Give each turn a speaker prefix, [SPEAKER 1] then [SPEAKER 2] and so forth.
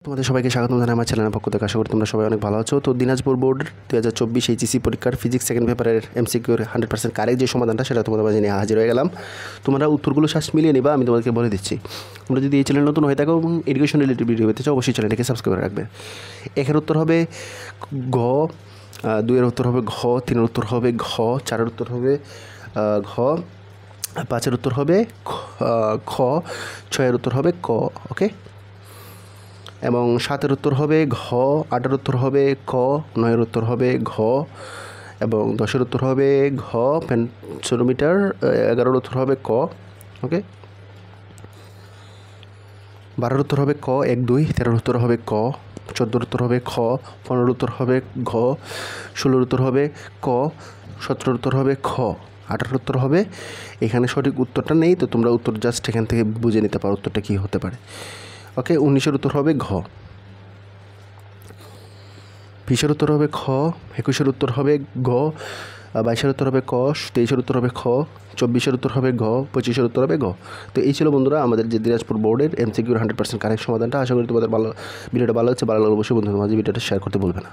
[SPEAKER 1] তোমাদের সবাইকে স্বাগতম জানাই আমার চ্যানেলের পক্ষ থেকে। আশা করি তোমরা সবাই অনেক ভালো আছো। তো দিনাজপুর বোর্ড 2024 এইচএসসি পরীক্ষার ফিজিক্স সেকেন্ড পেপারের এমসিকিউর 100% কারেক্ট যে সমাধানটা সেটা তোমাদের মাঝে নিয়ে হাজির হয়ে গেলাম। তোমরা উত্তরগুলো শ্বাস মিলিয়ে নিবা, আমি তোমাদেরকে বলে দিচ্ছি। তোমরা যদি এই চ্যানেল নতুন হয়ে থাকো এবং এডুকেশন রিলেটেড ভিডিও পেতে চাও অবশ্যই চ্যানেলটিকে সাবস্ক্রাইব করে রাখবে। 1-এর উত্তর হবে ঘ, 2-এর উত্তর হবে ঘ, 3-এর উত্তর হবে ঘ, 4-এর উত্তর হবে ঘ, 5-এর উত্তর হবে খ, 6-এর উত্তর হবে ক। ওকে, এবং 7-এর উত্তর হবে ঘ, 8-এর উত্তর হবে ক, 9-এর উত্তর হবে ঘ, এবং 10-এর উত্তর হবে ঘ পেন্সিলোমিটার, 11-এর উত্তর হবে ক। ওকে, 12-এর উত্তর হবে ক 1 2, 13-এর উত্তর হবে ক, 14-এর উত্তর হবে খ, 15-এর উত্তর হবে ঘ, 16-এর উত্তর হবে ক, 17-এর উত্তর হবে খ, 18-এর উত্তর হবে, এখানে সঠিক উত্তরটা নেই, তো তোমরা উত্তর জাস্ট এখান থেকে বুঝে নিতে পারো উত্তরটা কী হতে পারে। ওকে, 19-এর উত্তর হবে ঘ, 20-এর উত্তর হবে খ, 21-এর উত্তর হবে গ, 22-এর উত্তর হবে ক, 23-এর উত্তর হবে খ, 24-এর উত্তর হবে ঘ, 25-এর উত্তর হবে গ। তো এই ছিল বন্ধুরা আমাদের যে দিনাজপুর বোর্ডের এমসিকিউর 100% কারেক্ট সমাধানটা। আশা করি তোমাদের ভিডিওটা ভালো লাগছে। ভালো লাগলে অবশ্যই বন্ধুদের মাঝে ভিডিওটা শেয়ার করতে ভুলবে না।